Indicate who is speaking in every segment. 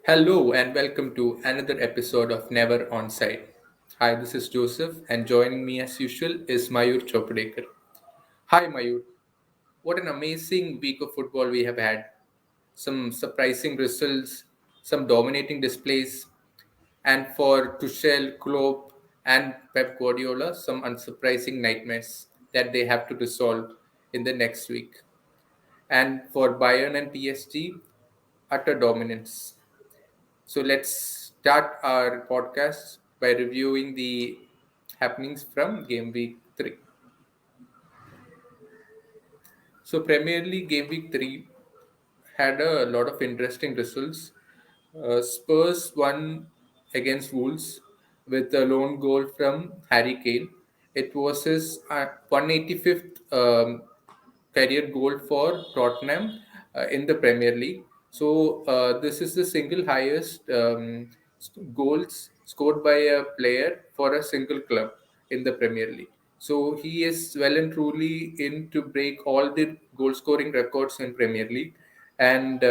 Speaker 1: Hello and welcome to another episode of Never Onside. Hi, this is Joseph, and joining me as usual is Mayur Chopadekar. Hi, Mayur. What an amazing week of football we have had. Some surprising results, some dominating displays, and for Tuchel, Klopp, and Pep Guardiola, some unsurprising nightmares that they have to resolve in the next week. And for Bayern and PSG, utter dominance. So let's start our podcast by reviewing the happenings from game week 3. So Premier League game week 3 had a lot of interesting results. Spurs won against Wolves with a lone goal from Harry Kane. It was his 185th career goal for Tottenham in the Premier League. So this is the single highest goals scored by a player for a single club in the Premier League. So he is well and truly in to break all the goal scoring records in Premier League. And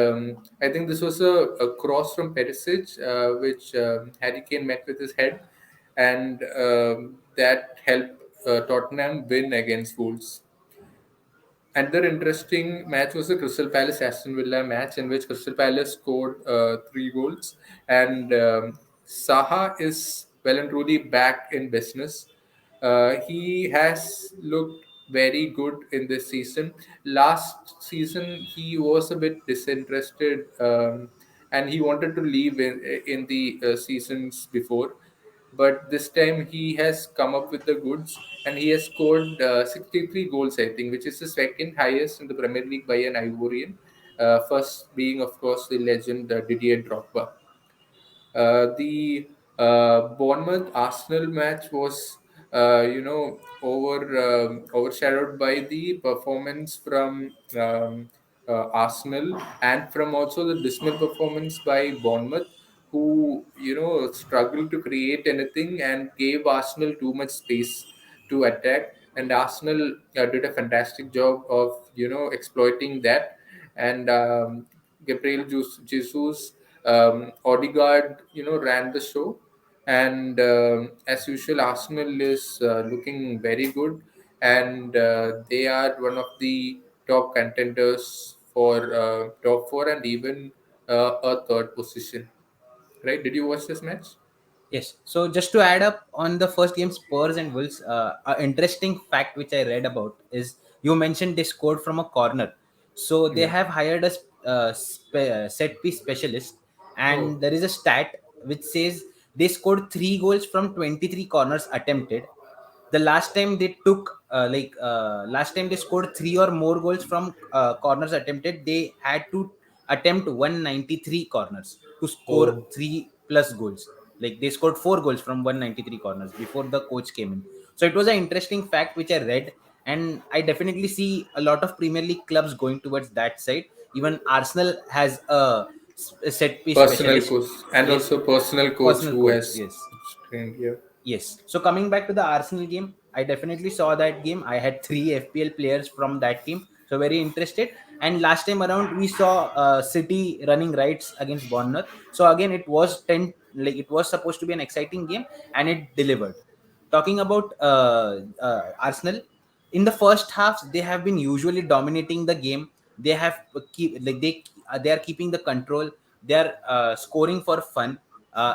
Speaker 1: I think this was a cross from Perisic, which Harry Kane met with his head, and that helped Tottenham win against Wolves. Another interesting match was the Crystal Palace Aston Villa match, in which Crystal Palace scored 3 goals, and Saha is well and truly back in business. He has looked very good in this season. Last season, he was a bit disinterested, and he wanted to leave in the seasons before, but this time he has come up with the goods, and he has scored 63 goals, I think, which is the second highest in the Premier League by an Ivorian, first being, of course, the legend Didier Drogba. The Bournemouth Arsenal match was, overshadowed by the performance from Arsenal, and from also the dismal performance by Bournemouth, who struggled to create anything and gave Arsenal too much space to attack. And Arsenal did a fantastic job of exploiting that. And Gabriel Jesus, Odegaard, ran the show, and as usual, Arsenal is looking very good, and they are one of the top contenders for top four and even a third position. Right? Did you watch this match?
Speaker 2: Yes. So just to add up on the first game, Spurs and Wolves, an interesting fact which I read about is you mentioned they scored from a corner. So they
Speaker 1: Yeah.
Speaker 2: have hired a set piece specialist,
Speaker 1: Oh.
Speaker 2: and there is a stat which says they scored 3 goals from 23 corners attempted. The last time they took last time they scored 3 or more goals from corners attempted, they had to attempt 193 corners to score
Speaker 1: Oh.
Speaker 2: 3 plus goals. Like they scored 4 goals from 193 corners before the coach came in. So it was an interesting fact which I read, and I definitely see a lot of Premier League clubs going towards that side. Even Arsenal has a set piece
Speaker 1: Personal
Speaker 2: specialist.
Speaker 1: coach, and
Speaker 2: Yes,
Speaker 1: also personal coach
Speaker 2: personal
Speaker 1: who
Speaker 2: coach.
Speaker 1: has
Speaker 2: Yes.
Speaker 1: trained here.
Speaker 2: Yes. So coming back to the Arsenal game, I definitely saw that game. I had 3 FPL players from that team, so very interested. And last time around, we saw City running rights against Bournemouth. So again, it was it was supposed to be an exciting game, and it delivered. Talking about Arsenal, in the first half, they have been usually dominating the game. They have they are keeping the control. They are scoring for fun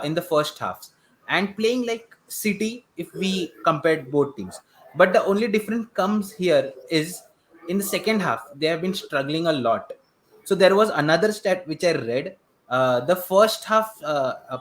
Speaker 2: in the first halves and playing like City if we compared both teams. But the only difference comes here is in the second half they have been struggling a lot. So there was another stat which I read. The first half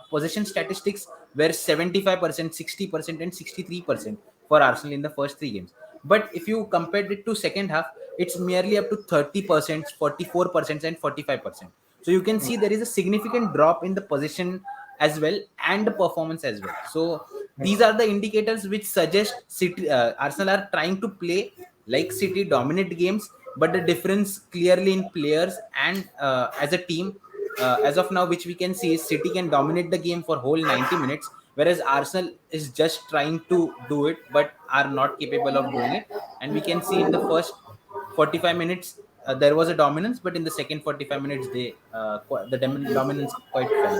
Speaker 2: possession statistics were 75%, 60%, and 63% for Arsenal in the first 3 games. But if you compared it to second half, it's merely up to 30%, 44%, and 45%. So you can see there is a significant drop in the position as well and the performance as well. So these are the indicators which suggest City, Arsenal are trying to play like City, dominate games, but the difference clearly in players and as a team. As of now, which we can see is City can dominate the game for whole 90 minutes, whereas Arsenal is just trying to do it but are not capable of doing it. And we can see in the first 45 minutes there was a dominance, but in the second 45 minutes, the dominance quite fell.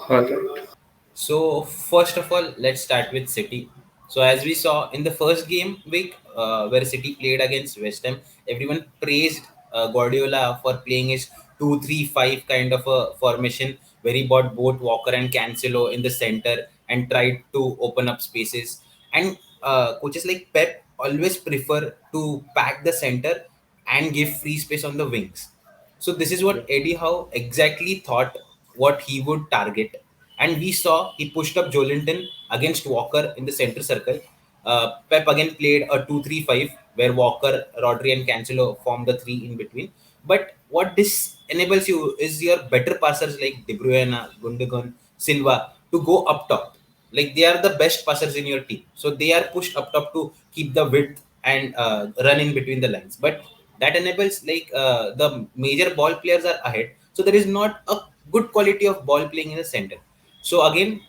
Speaker 1: All right.
Speaker 3: So first of all, let's start with City. So as we saw in the first game week, where City played against West Ham, everyone praised Guardiola for playing his 2-3-5 kind of a formation, where he brought both Walker and Cancelo in the center and tried to open up spaces. And coaches like Pep always prefer to pack the center and give free space on the wings. So this is
Speaker 1: Yeah.
Speaker 3: what Eddie Howe exactly thought what he would target. And we saw he pushed up Jolinton against Walker in the center circle. Pep again played a 2-3-5 where Walker, Rodri, and Cancelo formed the three in between. But what this enables you is your better passers like De Bruyne, Gundogan, Silva to go up top. Like they are the best passers in your team. So they are pushed up top to keep the width and run in between the lines. But that enables the major ball players are ahead. So there is not a good quality of ball playing in the center. So again,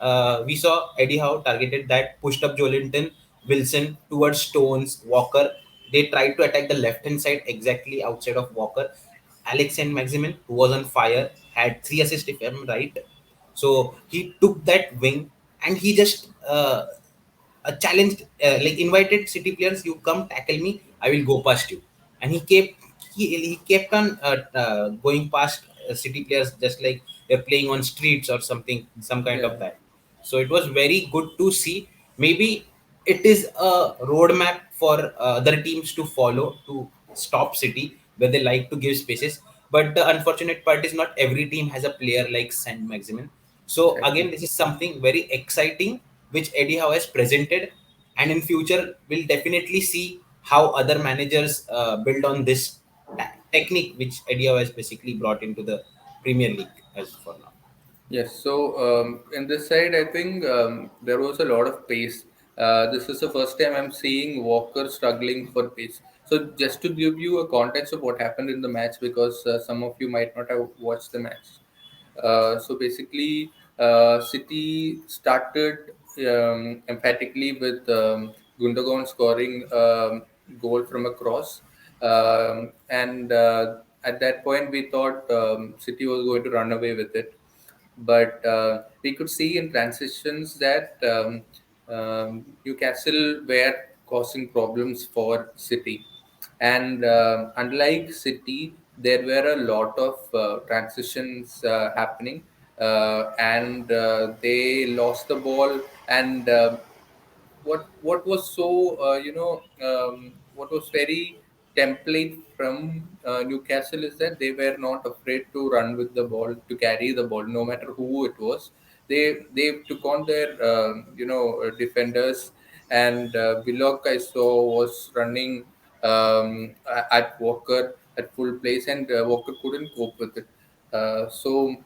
Speaker 3: we saw Eddie Howe targeted that, pushed up Jolinton, Wilson towards Stones, Walker. They tried to attack the left hand side exactly outside of Walker. Alex and Maximin, who was on fire, had 3 assists if I'm right. So he took that wing and he just challenged, invited City players, you come tackle me, I will go past you. And he kept on going past City players just like they're playing on streets or something, some kind of
Speaker 1: Yeah.
Speaker 3: that. So it was very good to see. Maybe it is a roadmap for other teams to follow to stop City, where they like to give spaces. But the unfortunate part is not every team has a player like Saint Maximin. So
Speaker 1: Exactly.
Speaker 3: again, this is something very exciting which Eddie Howe has presented, and in future we'll definitely see how other managers build on this technique which Eddie Howe has basically brought into the Premier League as for now.
Speaker 1: Yes, so in this side, I think there was a lot of pace. This is the first time I'm seeing Walker struggling for pace. So, just to give you a context of what happened in the match, because some of you might not have watched the match. So, basically, City started emphatically with Gundogan scoring goal from a cross. And at that point, we thought City was going to run away with it, but we could see in transitions that Newcastle were causing problems for City. And unlike City, there were a lot of transitions happening, and they lost the ball. And what was so what was very template from Newcastle is that they were not afraid to run with the ball, to carry the ball, no matter who it was. They took on their defenders, and Willock I saw was running at Walker at full place, and Walker couldn't cope with it. So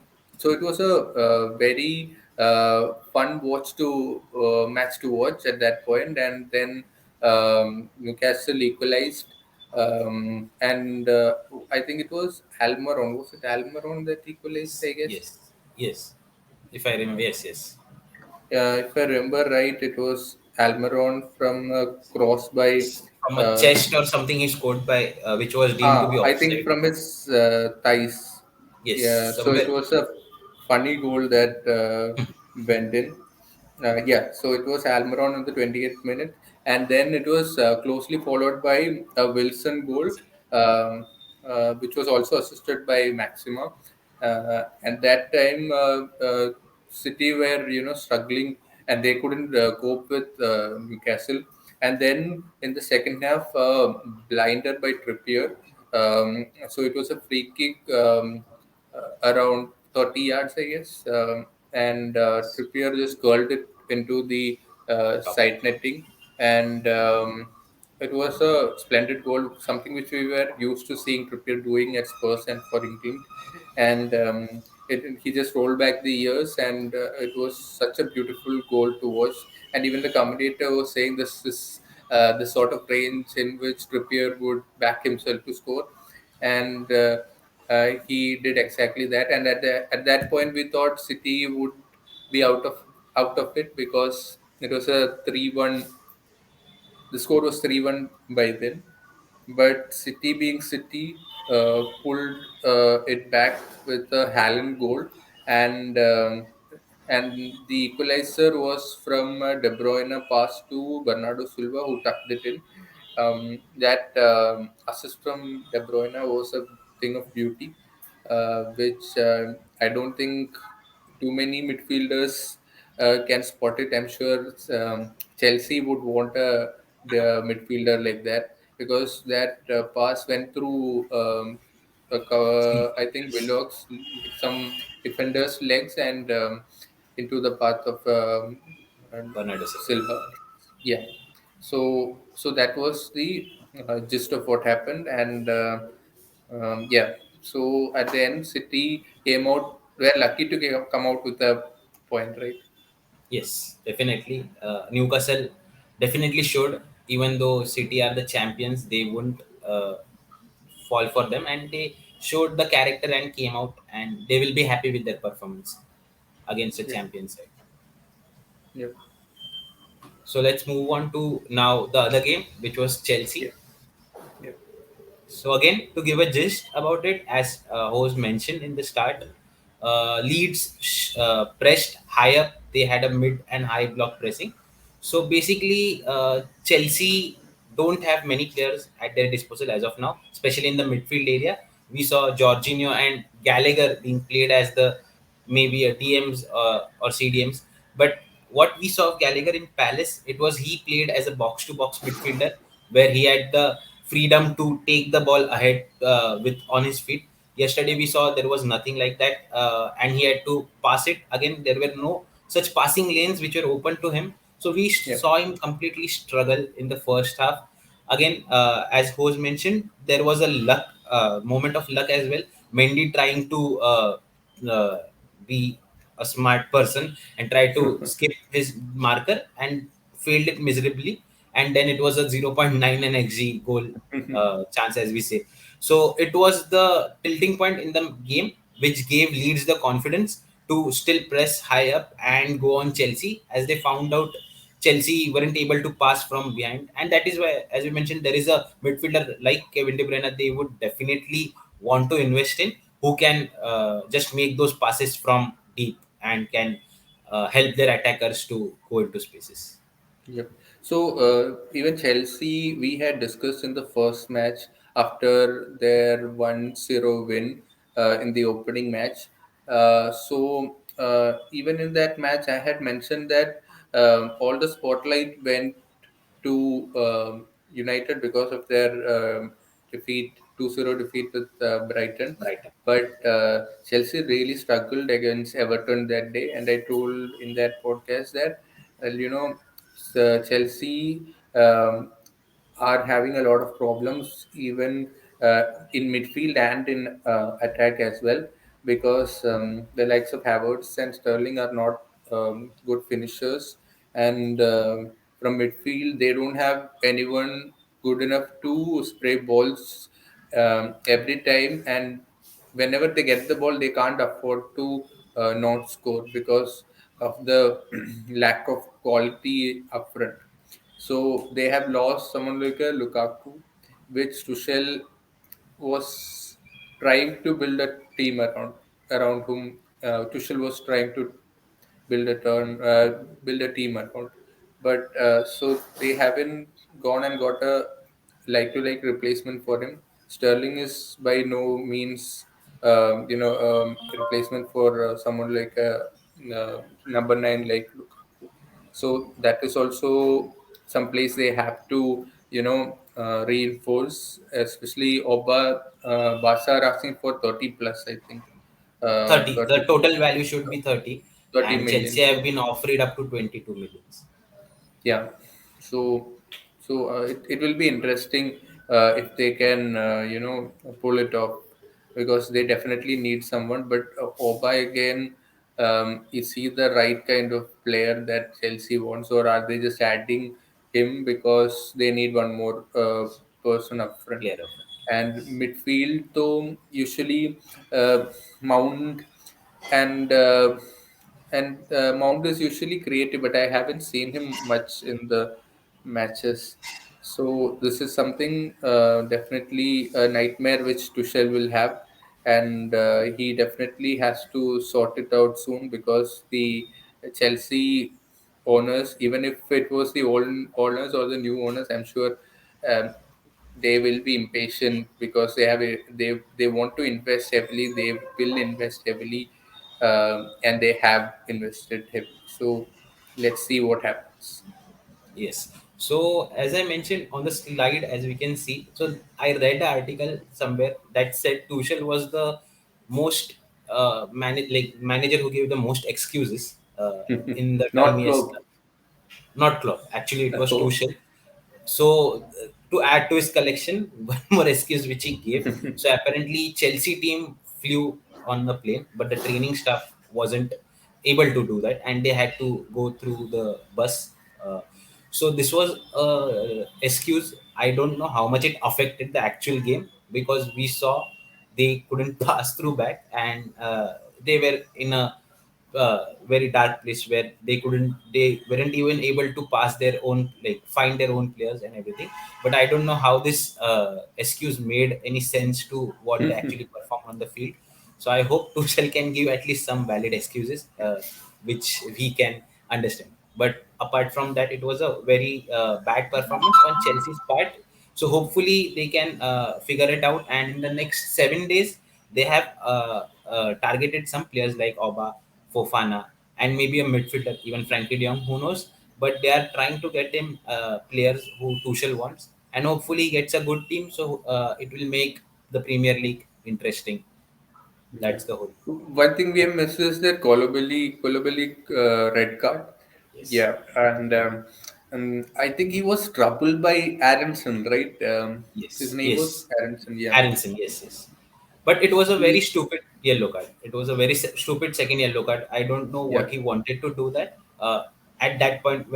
Speaker 1: it was a very fun match to watch at that point, and then Newcastle equalized, and I think it was Almiron. Was it Almiron that equalized? I guess.
Speaker 3: Yes, yes. If I remember, yes, yes.
Speaker 1: If I remember right, it was Almiron from a cross by.
Speaker 3: From a
Speaker 1: Uh,
Speaker 3: chest or something he scored by, which was deemed to be
Speaker 1: I think
Speaker 3: offside.
Speaker 1: from his thighs.
Speaker 3: Yes,
Speaker 1: Yeah, so it
Speaker 3: somewhere.
Speaker 1: was a funny goal that went in. Yeah, so it was Almiron in the 28th minute, and then it was closely followed by a Wilson goal, which was also assisted by Maxima. And that time, City were struggling, and they couldn't cope with Newcastle. And then in the second half, blinded by Trippier. So it was a free kick around 30 yards, I guess. And Trippier just curled it into the
Speaker 3: Top.
Speaker 1: side netting. And it was a splendid goal, something which we were used to seeing Trippier doing at Spurs and for England. And he just rolled back the years, and it was such a beautiful goal to watch. And even the commentator was saying this is the sort of range in which Trippier would back himself to score, and he did exactly that. And at that point, we thought City would be out of it, because it was a 3-1. The score was 3-1 by then. but City being City pulled it back with a Haaland goal, and and the equalizer was from De Bruyne pass to Bernardo Silva, who tucked it in. That assist from De Bruyne was a thing of beauty, which I don't think too many midfielders can spot it. I'm sure Chelsea would want the midfielder like that, because that pass went through I think Willock's, some defender's legs, and into the path of
Speaker 3: Bernardo Silva.
Speaker 1: Silva. Yeah. So that was the gist of what happened, and yeah. So at the end, City came out. We're lucky to come out with a point, right?
Speaker 3: Yes, definitely. Newcastle definitely showed, even though City are the champions, they wouldn't fall for them, and they showed the character and came out, and they will be happy with their performance against the
Speaker 1: Yeah.
Speaker 3: champion side.
Speaker 1: Yep.
Speaker 3: So let's move on to now the other game, which was
Speaker 1: Yeah.
Speaker 3: Chelsea.
Speaker 1: Yep.
Speaker 3: So again, to give a gist about it, as host mentioned in the start, Leeds pressed high up. They had a mid and high block pressing. So basically, Chelsea don't have many players at their disposal as of now, especially in the midfield area. We saw Jorginho and Gallagher being played as the maybe a DMs or CDMs. But what we saw of Gallagher in Palace, it was he played as a box to box midfielder where he had the freedom to take the ball ahead with on his feet. Yesterday we saw there was nothing like that, and he had to pass it again. There were no such passing lanes which were open to him. So we
Speaker 1: Yep.
Speaker 3: saw him completely struggle in the first half. Again, as Hose mentioned, there was a luck moment of luck as well. Mendy trying to uh, be a smart person and try to skip his marker and failed it miserably. And then it was a 0.9 and xg goal chance, as we say. So it was the tilting point in the game which gave Leeds the confidence to still press high up and go on Chelsea, as they found out Chelsea weren't able to pass from behind. And that is why, as we mentioned, there is a midfielder like Kevin De Bruyne they would definitely want to invest in, who can just make those passes from deep and can help their attackers to go into spaces.
Speaker 1: Yep. So even Chelsea, we had discussed in the first match after their 1-0 win in the opening match. Even in that match, I had mentioned that all the spotlight went to United because of their defeat, 2-0 defeat with Brighton.
Speaker 3: Right.
Speaker 1: But Chelsea really struggled against Everton that day, and I told in that podcast that, Chelsea are having a lot of problems even in midfield and in attack as well, because the likes of Havertz and Sterling are not good finishers, and from midfield they don't have anyone good enough to spray balls every time, and whenever they get the ball they can't afford to not score because of the lack of quality up front. So they have lost someone like a Lukaku, which Tuchel was trying to build a team around whom Tuchel was trying to build a team around. But so they haven't gone and got a like to like replacement for him. Sterling is by no means replacement for someone like a number nine like Lukaku. So that is also some place they have to reinforce, especially Oba. Barca are asking for 30 plus, I think,
Speaker 3: 30.
Speaker 1: 30
Speaker 3: The total value should be 30,
Speaker 1: 30
Speaker 3: and Chelsea
Speaker 1: million.
Speaker 3: have been offered up to 22 millions.
Speaker 1: Yeah. So it will be interesting if they can pull it off, because they definitely need someone. But Oba again, is he the right kind of player that Chelsea wants, or are they just adding him because they need one more person up front?
Speaker 3: Player of
Speaker 1: And midfield, though, usually Mount and Mount is usually creative, but I haven't seen him much in the matches. So this is something definitely a nightmare which Tuchel will have, and he definitely has to sort it out soon because the Chelsea owners, even if it was the old owners or the new owners, I'm sure um, they will be impatient because they want to invest heavily. They will invest heavily, and they have invested heavily. So let's see what happens.
Speaker 3: Yes. So as I mentioned on the slide, as we can see, so I read an article somewhere that said Tuchel was the most manager who gave the most excuses in the time
Speaker 1: Not
Speaker 3: he has
Speaker 1: Klopp.
Speaker 3: done. Not Klopp. Actually, it was
Speaker 1: Oh.
Speaker 3: Tuchel. So to add to his collection, one more excuse which he gave. So apparently Chelsea team flew on the plane, but the training staff wasn't able to do that, and they had to go through the bus. So this was a excuse. I don't know how much it affected the actual game because we saw they couldn't pass through back, and they were in a very dark place where they weren't even able to pass their own, like find their own players and everything. But I don't know how this excuse made any sense to what they actually perform on the field. So I hope Tuchel can give at least some valid excuses which we can understand. But apart from that, it was a very bad performance on Chelsea's part. So hopefully they can figure it out, and in the next 7 days they have targeted some players like Oba, Fofana, and maybe a midfielder, even Frankie De Jong, who knows. But they are trying to get him players who Tuchel wants, and hopefully he gets a good team. So it will make the Premier League interesting.
Speaker 1: Yeah.
Speaker 3: That's the whole.
Speaker 1: One thing we have missed is that Kolobali red card.
Speaker 3: Yes,
Speaker 1: Yeah, and I think he was troubled by Aronson, right? His
Speaker 3: yes,
Speaker 1: name was
Speaker 3: yes.
Speaker 1: Aronson. Yeah,
Speaker 3: Aronson, yes, yes. But it was a very
Speaker 1: he,
Speaker 3: stupid yellow card. It was a very stupid second yellow card. I don't know
Speaker 1: yeah,
Speaker 3: what he wanted to do that. At that point,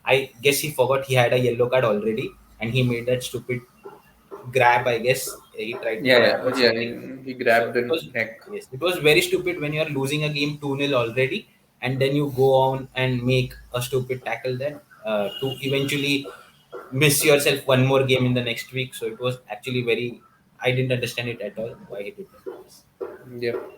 Speaker 3: I guess he forgot he had a yellow card already, and he made that stupid grab. I guess he tried to
Speaker 1: yeah,
Speaker 3: grab
Speaker 1: yeah,
Speaker 3: or
Speaker 1: yeah.
Speaker 3: something.
Speaker 1: He
Speaker 3: So
Speaker 1: grabbed
Speaker 3: it
Speaker 1: the
Speaker 3: was,
Speaker 1: neck.
Speaker 3: yes, it was very stupid when you are losing a game 2-0 already, and then you go on and make a stupid tackle then to eventually miss yourself one more game in the next week. So it was actually very. I didn't understand it at all why he did that. Yes.
Speaker 1: Yep.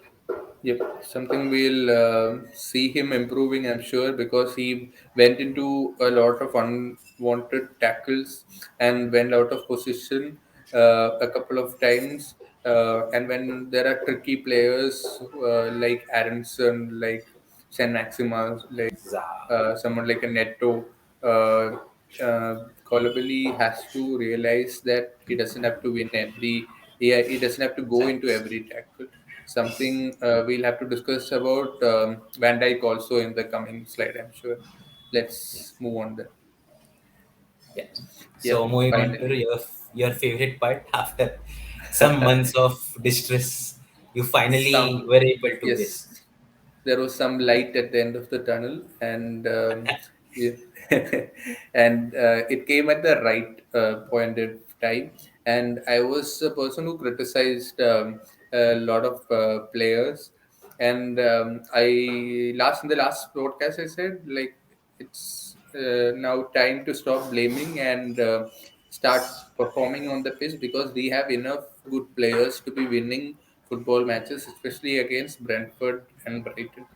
Speaker 1: Yep, something we'll see him improving, I'm sure, because he went into a lot of unwanted tackles and went out of position a couple of times. And when there are tricky players like Aronson, like Sen Maxima, like
Speaker 3: Za-
Speaker 1: someone like a Neto, uh, Kolobali has to realize that he doesn't have to win every. He doesn't have to go into every tackle. Something we'll have to discuss about Van Dijk also in the coming slide, I'm sure.
Speaker 3: Yeah.
Speaker 1: Let's move on then.
Speaker 3: Yeah. So
Speaker 1: Yep,
Speaker 3: moving on to
Speaker 1: finally.
Speaker 3: your favorite part after some months of distress, you finally
Speaker 1: Some,
Speaker 3: were able to guess.
Speaker 1: yes, there was some light at the end of the tunnel, and yeah, and it came at the right point of time. And I was a person who criticized a lot of players, and I last in the last broadcast I said like it's now time to stop blaming and start performing on the pitch because we have enough good players to be winning football matches, especially against Brentford and Brighton.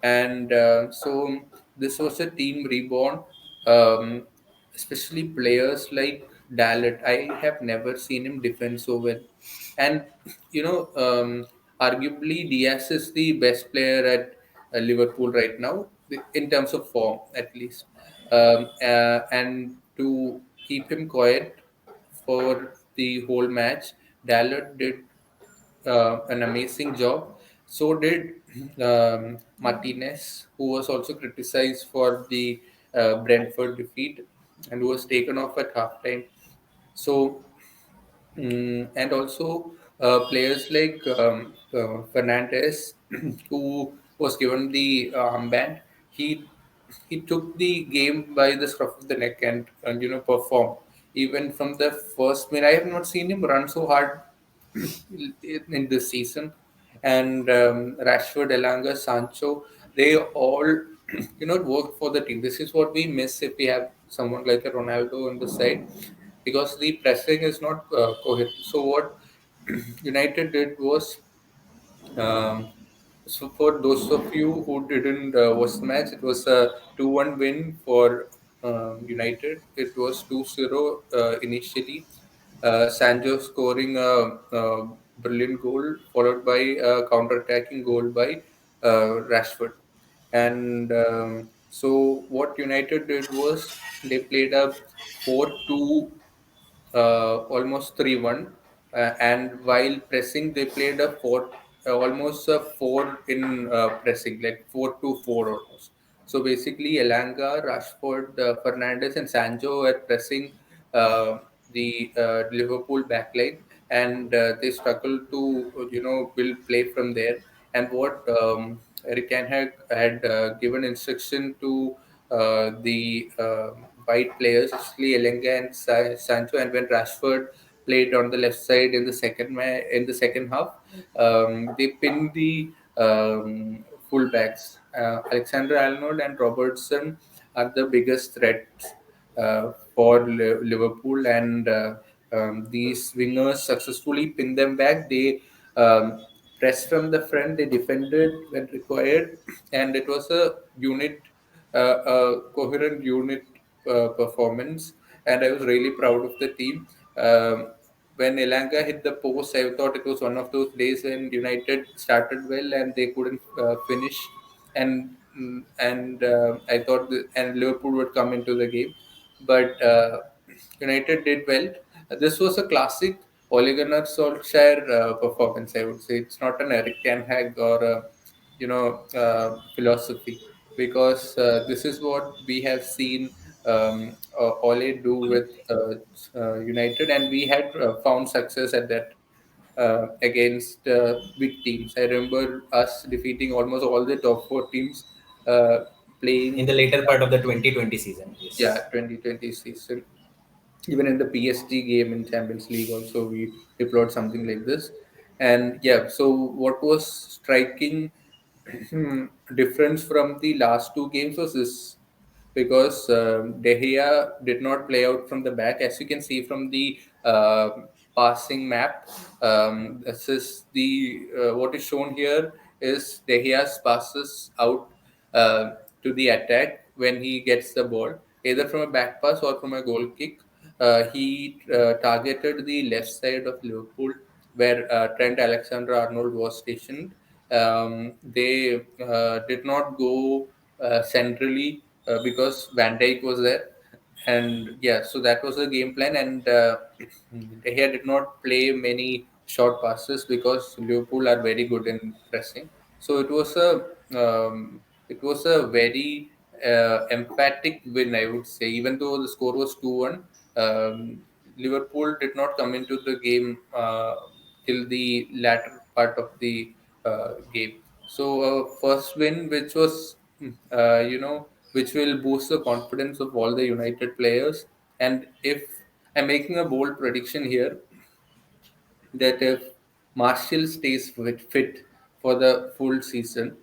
Speaker 1: And so this was a team reborn, um, especially players like Dallet. I have never seen him defend so well. And, arguably Diaz is the best player at Liverpool right now, in terms of form, at least. And to keep him quiet for the whole match, Dallet did an amazing job. So did Martinez, who was also criticized for the Brentford defeat and who was taken off at halftime. So, and also players like Fernandez, who was given the armband, he he took the game by the scruff of the neck and performed. Even from the first minute, I have not seen him run so hard in this season. And Rashford, Elanga, Sancho, they all work for the team. This is what we miss if we have someone like a Ronaldo on the side. because the pressing is not coherent. So what United did was, um, so for those of you who didn't watch the match, it was a 2-1 win for United. It was 2-0 initially. Sancho scoring a brilliant goal, followed by a counter-attacking goal by Rashford. And so what United did was they played a 4-2, almost 3-1, and while pressing they played a 4, almost a 4 in pressing, like 4-4 almost. So basically Elanga, Rashford, Fernandes and Sancho were pressing the Liverpool backline, and they struggled to build play from there. And what Eric Ten Hag had given instruction to the white players, especially Elanga and Sancho, and when Rashford played on the left side in the in the second half, they pinned the fullbacks. Alexander Arnold and Robertson are the biggest threats for Liverpool, and these wingers successfully pinned them back. They pressed from the front, they defended when required, and it was a coherent unit performance. And I was really proud of the team. When Elanga hit the post, I thought it was one of those days when United started well and they couldn't finish, and I thought and Liverpool would come into the game, but United did well. This was a classic Ole Gunnar Solskjaer performance. I would say it's not an Eric Ten Hag or a, philosophy, because this is what we have seen Ole do with United, and we had found success at that against big teams. I remember us defeating almost all the top four teams uh,
Speaker 3: In
Speaker 1: playing.
Speaker 3: the later part of the 2020 season.
Speaker 1: Yeah,
Speaker 3: Yes.
Speaker 1: 2020 season. Even in the PSG game in Champions League, also we deployed something like this. And yeah, so what was striking difference from the last two games was this, because De Gea did not play out from the back, as you can see from the passing map. This is the what is shown here is De Gea's passes out to the attack when he gets the ball, either from a back pass or from a goal kick. He targeted the left side of Liverpool, where Trent Alexander-Arnold was stationed. They did not go centrally because Van Dijk was there, and yeah, so that was the game plan. And De Gea did not play many short passes because Liverpool are very good in pressing. So it was a very emphatic win, I would say. Even though the score was 2-1, Liverpool did not come into the game till the latter part of the game. So first win, which was which will boost the confidence of all the United players. And if I'm making a bold prediction here, that if Martial stays fit for the full season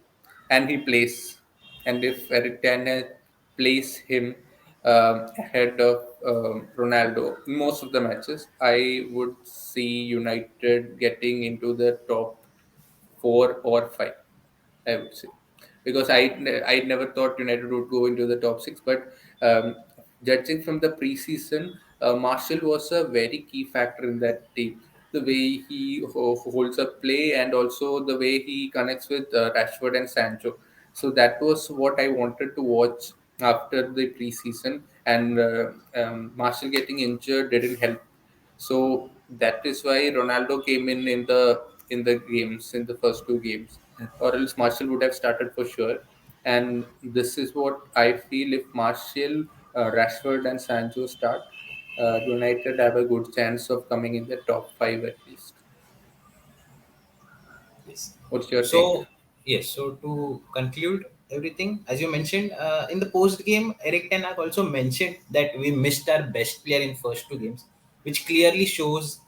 Speaker 1: and he plays, and if Eric Ten Hag plays him ahead of Ronaldo in most of the matches, I would see United getting into the top 4 or 5, I would say, because I never thought United would go into the top 6. But judging from the preseason, Marshall was a very key factor in that team. The way he holds up play, and also the way he connects with Rashford and Sancho. So that was what I wanted to watch after the preseason. And Marshall getting injured didn't help. So that is why Ronaldo came in the games, in the first two games, or else Martial would have started for sure. And this is what I feel: if Martial, Rashford, and Sancho start, United have a good chance of coming in the top 5 at least.
Speaker 3: Yes.
Speaker 1: What's your take?
Speaker 3: So, yes. So, to conclude everything, as you mentioned, in the post game, Eric Ten Hag also mentioned that we missed our best player in first two games, which clearly shows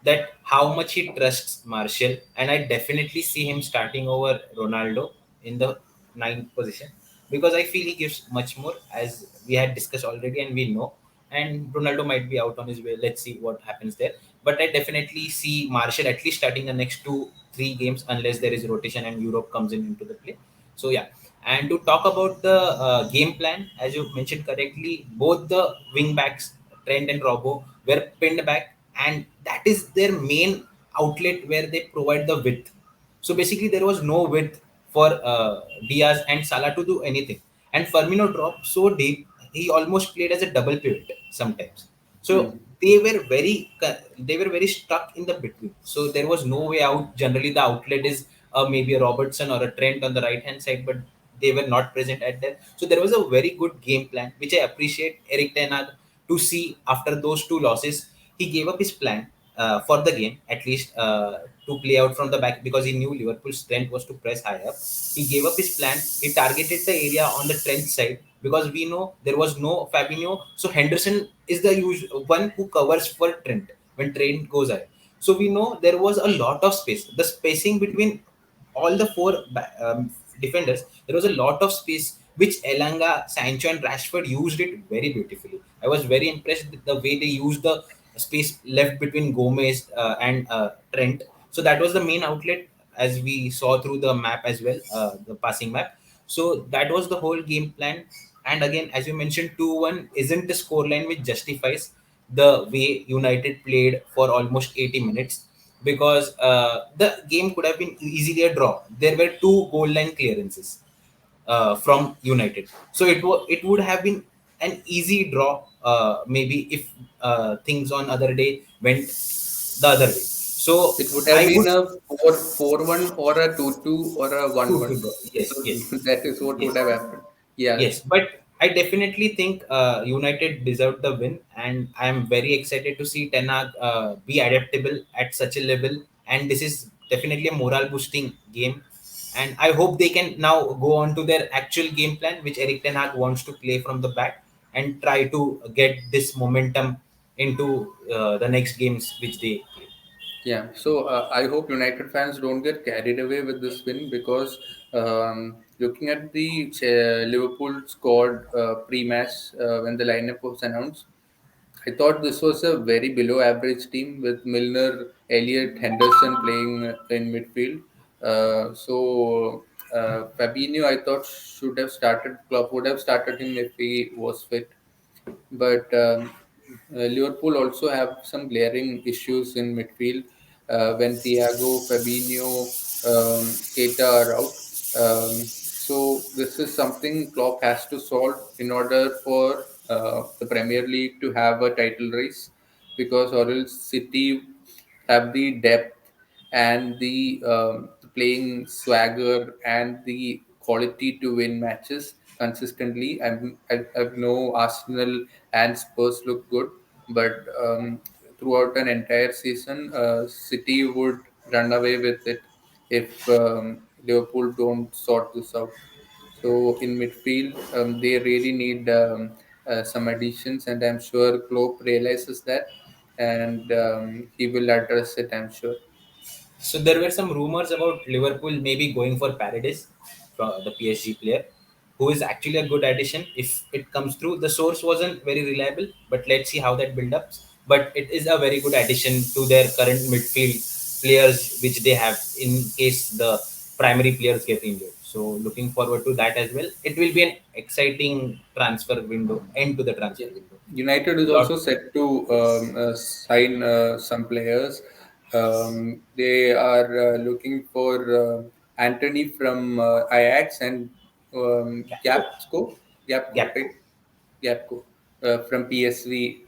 Speaker 3: that how much he trusts Martial. And I definitely see him starting over Ronaldo in the ninth position, because I feel he gives much more, as we had discussed already and we know. and Ronaldo might be out on his way. Let's see what happens there. But I definitely see Martial at least starting the next 2 3 games unless there is rotation and Europe comes in into the play. So yeah, and to talk about the game plan, as you mentioned correctly, both the wing backs Trent and Robbo were pinned back, and that is their main outlet where they provide the width. So basically, there was no width for Diaz and Salah to do anything. And Firmino dropped so deep, he almost played as a double pivot sometimes. So
Speaker 1: Hmm.
Speaker 3: they were very stuck in the between. So there was no way out. Generally, the outlet is maybe a Robertson or a Trent on the right hand side, but they were not present at there. So there was a very good game plan, which I appreciate Eric Ten Hag to see after those 2 losses. He gave up his plan for the game, at least to play out from the back because he knew Liverpool's strength was to press high up. He gave up his plan. He targeted the area on the Trent side because we know there was no Fabinho. So Henderson is the one who covers for Trent when Trent goes high. So we know there was a lot of space. The spacing between all the defenders, there was a lot of space which Elanga, Sancho, and Rashford used it very beautifully. I was very impressed with the way they used the space left between Gomez and Trent. So that was the main outlet as we saw through the map as well, the passing map. So that was the whole game plan. And again, as you mentioned, 2-1 isn't a scoreline which justifies the way United played for almost 80 minutes because the game could have been easily a draw. There were 2 goal line clearances from United, so it would have been an easy draw. Maybe if things on other day went the other way. So
Speaker 1: It would have
Speaker 3: I
Speaker 1: been
Speaker 3: would
Speaker 1: a 4-1 or a 2-2 or a 1-1.
Speaker 3: yes,
Speaker 1: So
Speaker 3: yes,
Speaker 1: that is what would
Speaker 3: yes.
Speaker 1: have happened. Yeah.
Speaker 3: Yes, but I definitely think United deserved the win, and I am very excited to see Ten Hag be adaptable at such a level. And this is definitely a morale boosting game, and I hope they can now go on to their actual game plan, which Eric Ten Hag wants to play from the back and try to get this momentum into the next games which they play.
Speaker 1: Yeah, so I hope United fans don't get carried away with this win because looking at the Liverpool squad pre-match when the lineup was announced, I thought this was a very below average team with Milner, Elliott, Henderson playing in midfield. Fabinho, I thought should have started. Klopp would have started him if he was fit, but Liverpool also have some glaring issues in midfield when Thiago, Fabinho, Keita are out. So this is something Klopp has to solve in order for the Premier League to have a title race, because or else City have the depth and the playing swagger and the quality to win matches consistently. I know Arsenal and Spurs look good, but throughout an entire season, City would run away with it if Liverpool don't sort this out. So in midfield, they really need some additions, and I'm sure Klopp realizes that, and he will address it, I'm sure.
Speaker 3: So there were some rumors about Liverpool maybe going for Paredes, the PSG player, who is actually a good addition if it comes through. The source wasn't very reliable, but let's see how that build up. But it is a very good addition to their current midfield players, which they have in case the primary players get injured. So looking forward to that as well. It will be an exciting transfer window, end to the
Speaker 1: Yeah.
Speaker 3: transfer window.
Speaker 1: United is
Speaker 3: Lot
Speaker 1: also set to sign some players. They are looking for Anthony from Ajax and
Speaker 3: Gakpo,
Speaker 1: Gapco,
Speaker 3: Gakpo.
Speaker 1: right? Gapco from PSV.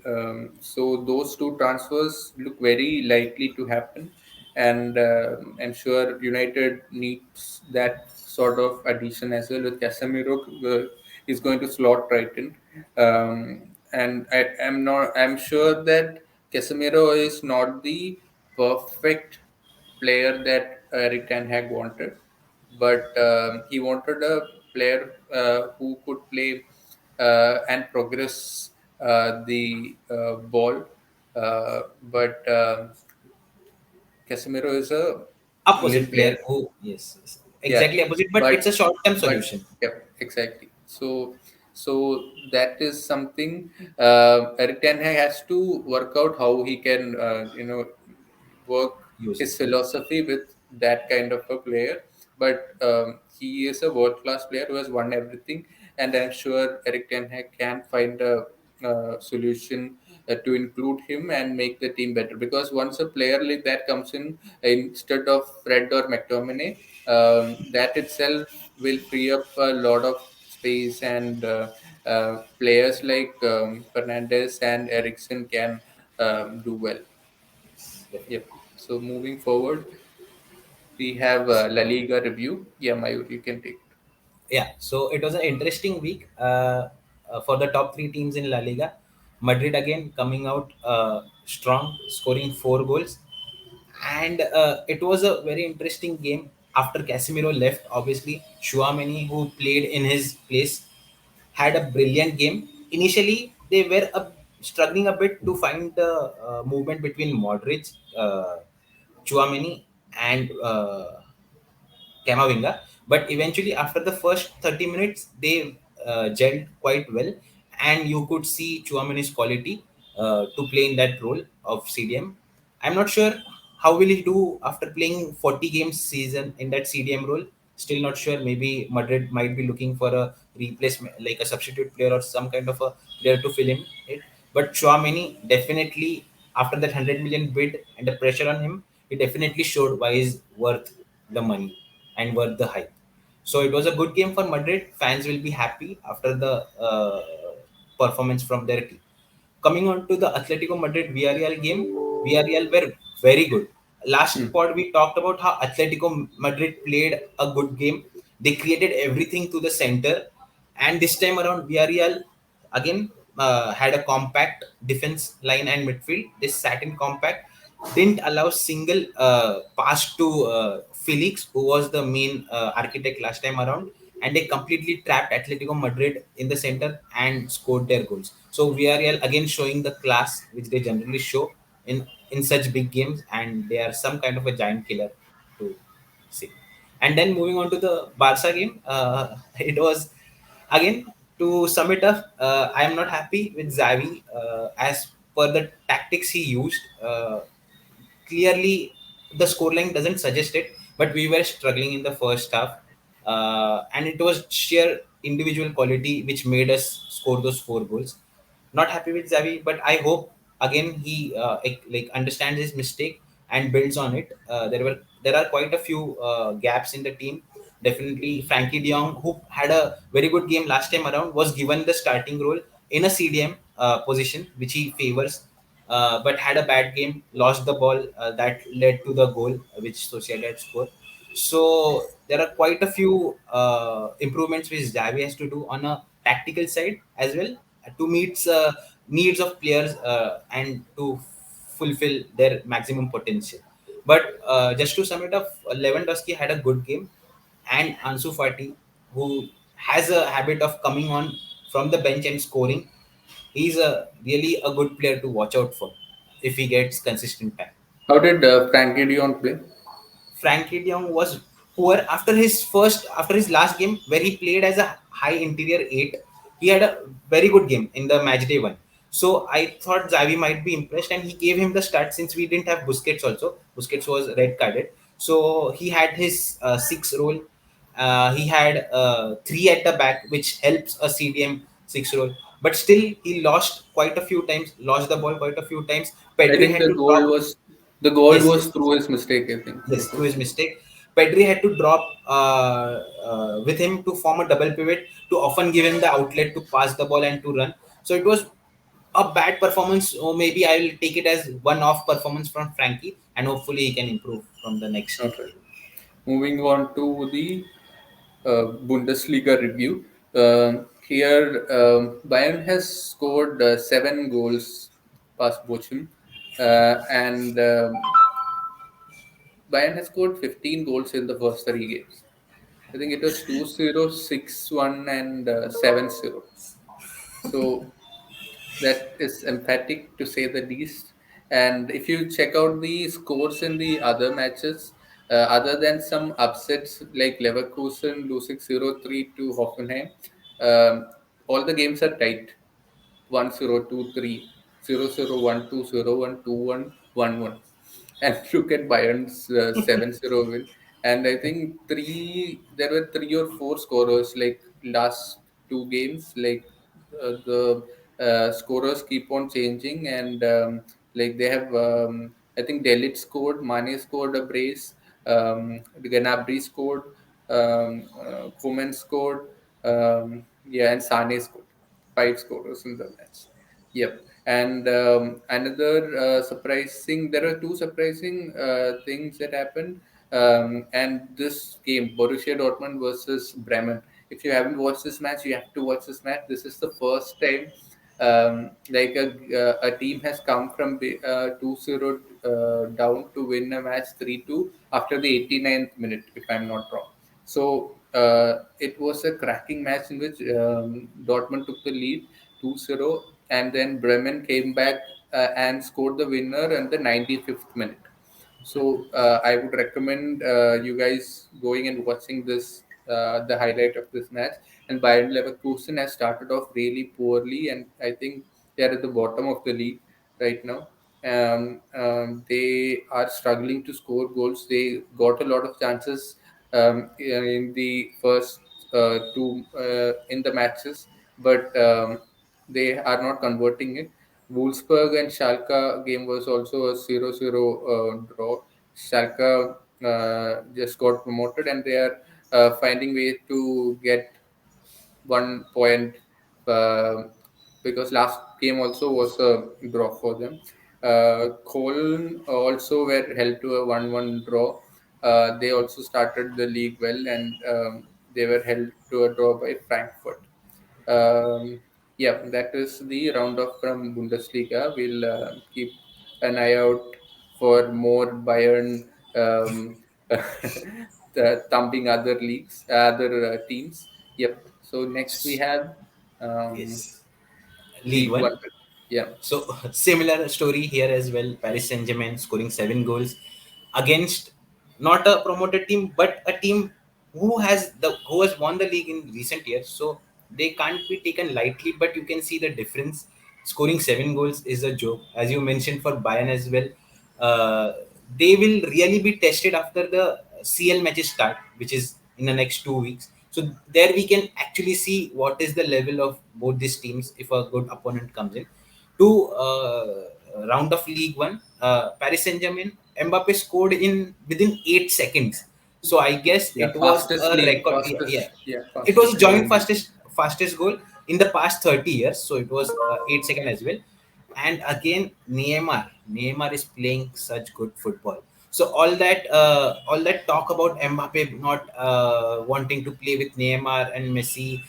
Speaker 1: So those two transfers look very likely to happen, and I'm sure United needs that sort of addition as well. With Casemiro is going to slot right in, and I'm sure that Casemiro is not the perfect player that Eric Ten Hag wanted, but he wanted a player who could play and progress the ball. But Casemiro is a
Speaker 3: Opposite
Speaker 1: lit
Speaker 3: player
Speaker 1: player.
Speaker 3: who, yes, yes,
Speaker 1: Yeah,
Speaker 3: exactly opposite, but it's a
Speaker 1: but
Speaker 3: short term
Speaker 1: but
Speaker 3: solution.
Speaker 1: yeah, exactly. So So that is something Eric Ten Hag has to work out how he can, work
Speaker 3: Use it.
Speaker 1: his philosophy with that kind of a player. But he is a world class player who has won everything, and I'm sure Eric Ten Hag can find a solution to include him and make the team better. Because once a player like that comes in instead of Fred or McTominay, that itself will free up a lot of space, and players like Fernandez and Ericsson can do well.
Speaker 3: Definitely.
Speaker 1: Yep. So moving forward, we have La Liga review. Yeah, Mayur, you can take it.
Speaker 3: Yeah, so it was an interesting week for the top three teams in La Liga. Madrid again coming out strong, scoring 4 goals, and it was a very interesting game. After Casemiro left, obviously Chouameni, who played in his place, had a brilliant game. Initially, they were struggling a bit to find the movement between Modric, Chouameni, and Camavinga. But eventually, after the first 30 minutes, they gelled quite well, and you could see Chouameni's quality to play in that role of CDM. I'm not sure how will he do after playing 40 games season in that CDM role. Still not sure. Maybe Madrid might be looking for a replacement, like a substitute player or some kind of a player to fill in it. But Chouameni definitely, after that 100 million bid and the pressure on him, he definitely showed why he's worth the money and worth the hype. So it was a good game for Madrid. Fans will be happy after the performance from their team. Coming on to the Atletico Madrid Villarreal game, Villarreal were very good. Last
Speaker 1: Hmm.
Speaker 3: pod we talked about how Atletico Madrid played a good game. They created everything to the center, and this time around Villarreal again had a compact defense line and midfield. They sat in compact, didn't allow single pass to Felix, who was the main architect last time around, and they completely trapped Atletico Madrid in the center and scored their goals. So Villarreal again showing the class which they generally show in such big games, and they are some kind of a giant killer to see. And then moving on to the Barca game, it was again, to sum it up. I am not happy with Xavi as per the tactics he used. Clearly, the scoreline doesn't suggest it, but we were struggling in the first half, and it was sheer individual quality which made us score those 4 goals. Not happy with Xavi, but I hope again he like understands his mistake and builds on it. There are quite a few gaps in the team. Definitely, Frankie De Jong, who had a very good game last time around, was given the starting role in a CDM position, which he favors, but had a bad game, lost the ball that led to the goal which Sociedad scored. So there are quite a few improvements which Xavi has to do on a tactical side as well to meet needs of players and to fulfill their maximum potential. But just to sum it up, Lewandowski had a good game, and Ansu Fati, who has a habit of coming on from the bench and scoring, he's a really a good player to watch out for if he gets consistent time.
Speaker 1: How did Frankie de Jong play?
Speaker 3: Frankie De Jong was poor after his last game where he played as a high interior eight. He had a very good game in the match day one. So I thought Xavi might be impressed, and he gave him the start since we didn't have Busquets also. Busquets was red carded, so he had his six role. He had three at the back, which helps a CDM six role. But still, he lost quite a few times. Lost the ball quite a few times.
Speaker 1: I
Speaker 3: Pedri
Speaker 1: think
Speaker 3: had to drop.
Speaker 1: the goal
Speaker 3: Yes,
Speaker 1: was
Speaker 3: yes,
Speaker 1: through his mistake. I think.
Speaker 3: yes, through his mistake. Pedri had to drop with him to form a double pivot to often give him the outlet to pass the ball and to run. So it was a bad performance, or maybe I will take it as one off performance from Frankie, and hopefully he can improve from the next
Speaker 1: Okay.
Speaker 3: game.
Speaker 1: Moving on to the Bundesliga review. Here, Bayern has scored 7 goals past Bochum, and Bayern has scored 15 goals in the first 3 games. I think it was 2-0, 6-1, and 7-0. So that is emphatic to say the least. And if you check out the scores in the other matches, other than some upsets like Leverkusen losing 0-3 to Hoffenheim, um, all the games are tight. 1-0, 2-3, 0-0, 1-2, 0-1, 2-1, 1-1. And look at Bayern's 7-0 win. And I think there were three or four scorers like last two games. Like the scorers keep on changing, and like they have, I think Delit scored, Mane scored a brace, Gnabry scored, Koeman scored, yeah, and Sane scored. Five scorers in the match. Yep. And another surprising, there are two surprising things that happened. And this game, Borussia Dortmund versus Bremen. If you haven't watched this match, you have to watch this match. This is the first time like a team has come from 2-0 down to win a match 3-2 after the 89th minute, if I'm not wrong. So it was a cracking match in which Dortmund took the lead 2-0, and then Bremen came back and scored the winner in the 95th minute. So I would recommend you guys going and watching this, the highlight of this match. And Bayern Leverkusen has started off really poorly, and I think they are at the bottom of the league right now. They are struggling to score goals. They got a lot of chances in the first two in the matches, but they are not converting it. Wolfsburg and Schalke game was also a 0-0 draw. Schalke just got promoted, and they are finding way to get 1 point, uh, because last game also was a draw for them. Cologne also were held to a 1-1 draw. They also started the league well, and they were held to a draw by Frankfurt. Yeah, that is the roundup from Bundesliga. We'll keep an eye out for more Bayern thumping other leagues, other teams. Yep. So next we have um,
Speaker 3: Yes, League
Speaker 1: League
Speaker 3: One.
Speaker 1: One. Yeah.
Speaker 3: So similar story here as well. Paris Saint Germain scoring 7 goals against not a promoted team, but a team who has won the league in recent years. So they can't be taken lightly. But you can see the difference. Scoring 7 goals is a joke, as you mentioned for Bayern as well. Uh, they will really be tested after the CL matches start, which is in the next 2 weeks. So there we can actually see what is the level of both these teams if a good opponent comes in. To round of League One, Paris Saint Germain, Mbappe scored in within 8 seconds. So I guess
Speaker 1: Yeah.
Speaker 3: it was a record. Yeah, yeah. It was a
Speaker 1: Fastest goal
Speaker 3: joint
Speaker 1: in the
Speaker 3: fastest goal in the past 30 years. So it was 8 seconds as well. And again, Neymar is playing such good football. So all that talk about Mbappe not wanting to play with Neymar and Messi,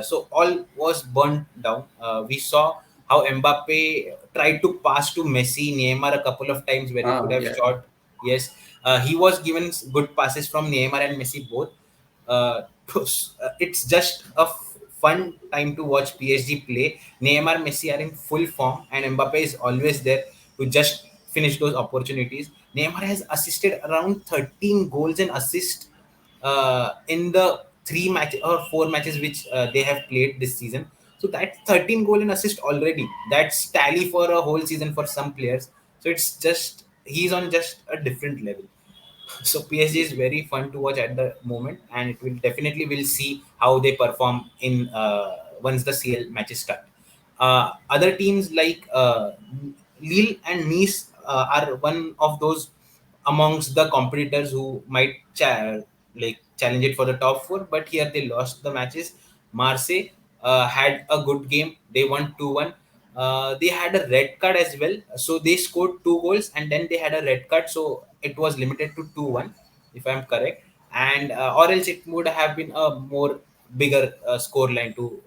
Speaker 3: so all was burnt down. We saw how Mbappe tried to pass to Messi, Neymar a couple of times where he could have
Speaker 1: Yeah.
Speaker 3: shot. Yes, he was given good passes from Neymar and Messi both. Uh, it's just a fun time to watch PSG play. Neymar, Messi are in full form, and Mbappe is always there to just finish those opportunities. Neymar has assisted around 13 goals and assists in the 3 matches or 4 matches which they have played this season. So that's 13 goal and assist already. That's tally for a whole season for some players. So it's just he's on just a different level. So PSG is very fun to watch at the moment, and it will definitely will see how they perform in once the CL matches start. Other teams like Lille and Nice are one of those amongst the competitors who might challenge it for the top four, but here they lost the matches. Marseille had a good game; they won 2-1. They had a red card as well, so they scored 2 goals and then they had a red card, so it was limited to 2-1, if I'm correct. And or else it would have been a more bigger score line to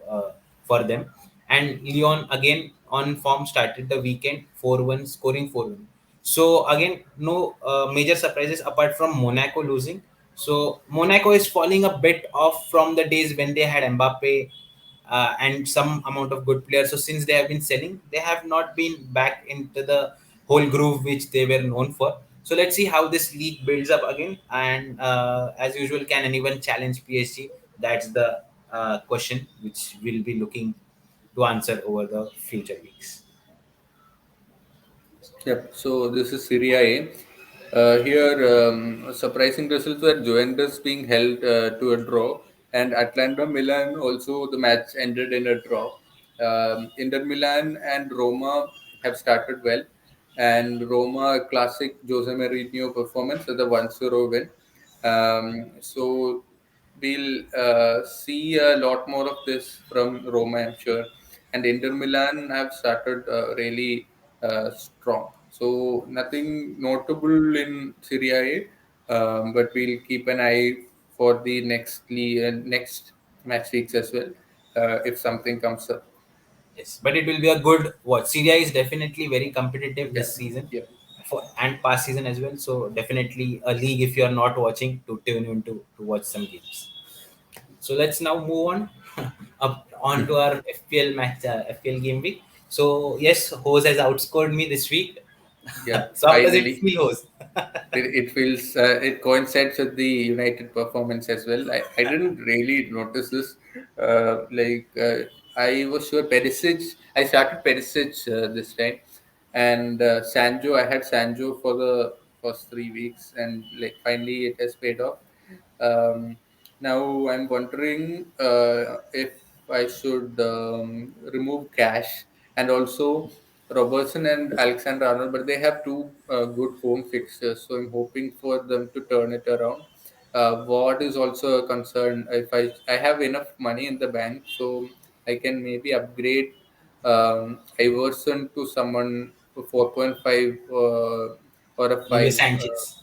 Speaker 3: for them. And Lyon again on form started the weekend 4-1, scoring 4-1. So again, no major surprises apart from Monaco losing. So Monaco is falling a bit off from the days when they had Mbappe and some amount of good players. So since they have been selling, they have not been back into the whole groove which they were known for. So let's see how this league builds up again. And as usual, can anyone challenge PSG? That's the question which we'll be looking to answer over the future weeks.
Speaker 1: Yep. So this is Serie A. Here, surprising results were Juventus being held to a draw, and Atlanta Milan also the match ended in a draw. Inter Milan and Roma have started well, and Roma a classic Jose Mourinho performance with a 1-0 win. So we'll see a lot more of this from Roma, I'm sure. And Inter Milan have started really strong. So nothing notable in Serie A, but we'll keep an eye for the next match weeks as well, if something comes up.
Speaker 3: Yes, but it will be a good watch. Syria is definitely very competitive
Speaker 1: Yeah,
Speaker 3: this season,
Speaker 1: yeah,
Speaker 3: for and past season as well. So definitely a league if you are not watching to tune in to watch some games. So let's now move on up on to our FPL match, FPL game week. So yes, Hose has outscored me this week.
Speaker 1: yeah.
Speaker 3: So how does it
Speaker 1: Finally.
Speaker 3: feel, Hose?
Speaker 1: It feels it coincides with the United performance as well. I didn't really notice this. I was sure Perisic. I started Perisic this time, and Sancho. I had Sancho for the first 3 weeks, and like finally it has paid off. Um, Now I'm wondering if I should remove Cash and also Robertson and Alexander Arnold, but they have two good home fixtures, so I'm hoping for them to turn it around. What is also a concern if I have enough money in the bank, so I can maybe upgrade Iverson to someone 4.5 or a
Speaker 3: Maybe
Speaker 1: 5.
Speaker 3: Sanchez.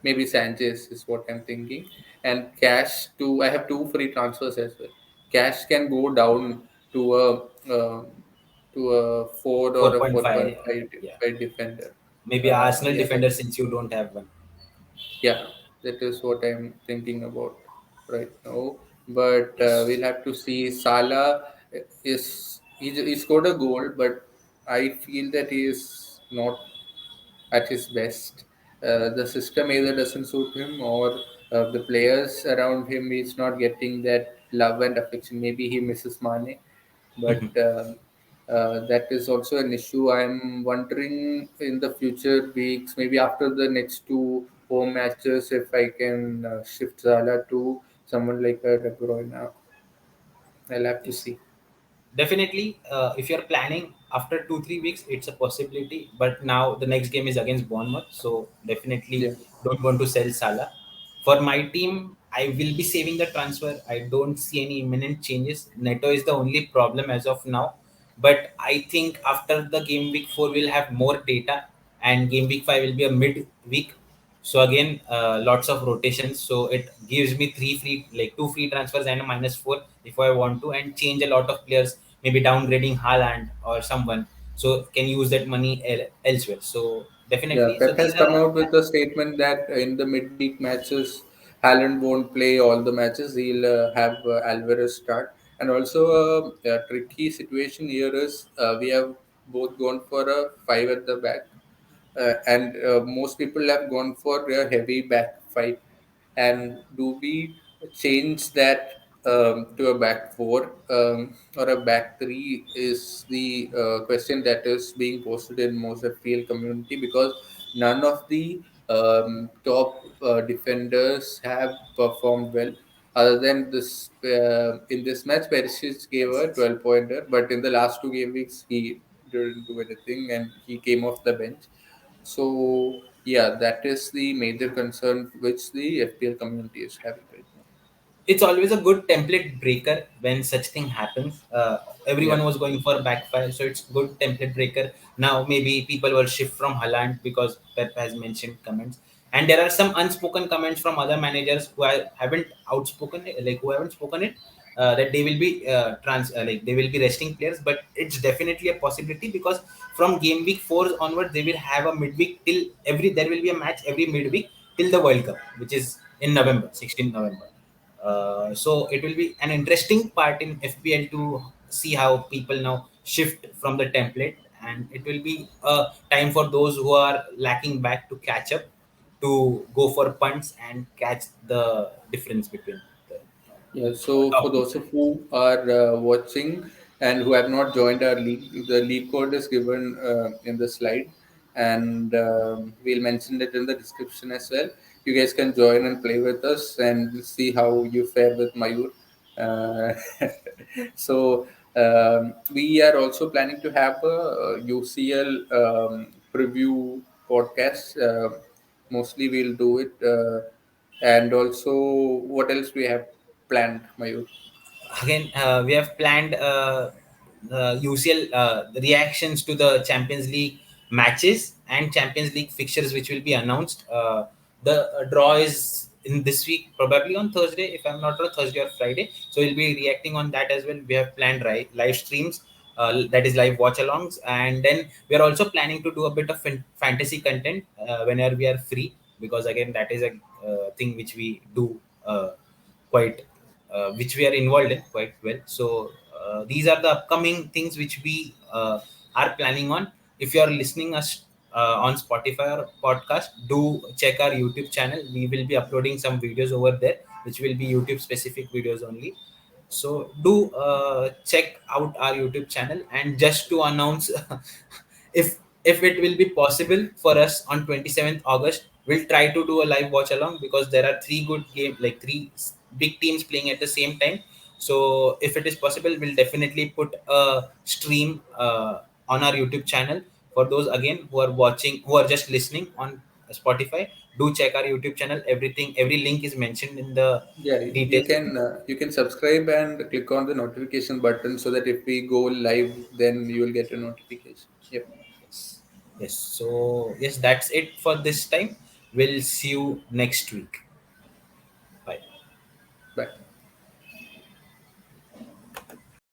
Speaker 1: Maybe Sanchez is what I'm thinking. And cash to I have two free transfers as well. Cash can go down to a 4 or a
Speaker 3: 4.5. Yeah.4.5
Speaker 1: defender.
Speaker 3: Maybe Arsenal
Speaker 1: Yeah, that
Speaker 3: defender since you don't have one.
Speaker 1: yeah, that is what I'm thinking about right now. But
Speaker 3: Yes.
Speaker 1: we'll have to see. Salah he scored a goal, but I feel that he is not at his best. The system either doesn't suit him or the players around him is not getting that love and affection. Maybe he misses Mane, but that is also an issue. I'm wondering in the future weeks, maybe after the next two home matches, if I can shift Zala to someone like a De Bruyne. I'll have to
Speaker 3: Yes.
Speaker 1: see.
Speaker 3: Definitely, if you're planning after 2 3 weeks, it's a possibility. But now the next game is against Bournemouth, so definitely
Speaker 1: Yeah,
Speaker 3: don't want to sell Salah. For my team, I will be saving the transfer. I don't see any imminent changes. Neto is the only problem as of now, but I think after the game week 4 we'll have more data, and game week 5 will be a mid week. So again, lots of rotations. So it gives me three free, like two free transfers and a -4 if I want to, and change a lot of players. Maybe downgrading Haaland or someone. So can use that money elsewhere. So
Speaker 1: yeah,
Speaker 3: definitely. So
Speaker 1: Pep has
Speaker 3: these are
Speaker 1: come out with a statement that in the midweek matches, Haaland won't play all the matches. He'll have Alvarez start. And also, a tricky situation here is we have both gone for a five at the back, and most people have gone for a heavy back five. And do we change that to a back four or a back three is the question that is being posted in most FPL community, because none of the top defenders have performed well. Other than this, in this match, Perisic gave a 12 pointer, but in the last two game weeks, he didn't do anything and he came off the bench. So yeah, that is the major concern which the FPL community is having right now.
Speaker 3: it's always a good template breaker when such thing happens.
Speaker 1: Yeah,
Speaker 3: Everyone was going for backfire, so it's good template breaker. Now maybe people will shift from Haaland because Pep has mentioned comments, and there are some unspoken comments from other managers who haven't outspoken it, like who haven't spoken it. That they will be like they will be resting players, but it's definitely a possibility because from game week 4 onwards they will have a midweek till every there will be a match every midweek till the World Cup, which is in November, 16th November. So it will be an interesting part in FPL to see how people now shift from the template, and it will be a time for those who are lacking back to catch up, to go for punts and catch the difference between them.
Speaker 1: Yeah, so for those of who are watching and who have not joined our league, the league code is given in the slide, and we'll mention it in the description as well. You guys can join and play with us and see how you fare with Mayur. Uh, so we are also planning to have a UCL preview podcast. Mostly we'll do it. And also, what else we have planned, Mayur?
Speaker 3: Again, we have planned UCL reactions to the Champions League matches and Champions League fixtures, which will be announced. The draw is in this week, probably on Thursday, if I'm not wrong, Thursday or Friday. So we'll be reacting on that as well. We have planned live streams, that is live watch alongs, and then we are also planning to do a bit of fantasy content whenever we are free, because again, that is a thing which we do quite which we are involved in quite well. So these are the upcoming things which we are planning on. If you are listening us on Spotify or podcast, do check our YouTube channel. We will be uploading some videos over there, which will be YouTube specific videos only. So do check out our YouTube channel. And just to announce, if it will be possible for us on 27th August, we'll try to do a live watch along, because there are three good game, like big teams playing at the same time. So if it is possible, we'll definitely put a stream on our YouTube channel. For those again who are watching, who are just listening on Spotify, do check our YouTube channel. Every link is mentioned in the
Speaker 1: Yeah,
Speaker 3: details.
Speaker 1: you can subscribe and click on the notification button so that if we go live, then you will get a notification. Yep.
Speaker 3: Yes. Yes. So yes, that's it for this time. We'll see you next week. Bye.
Speaker 1: Bye.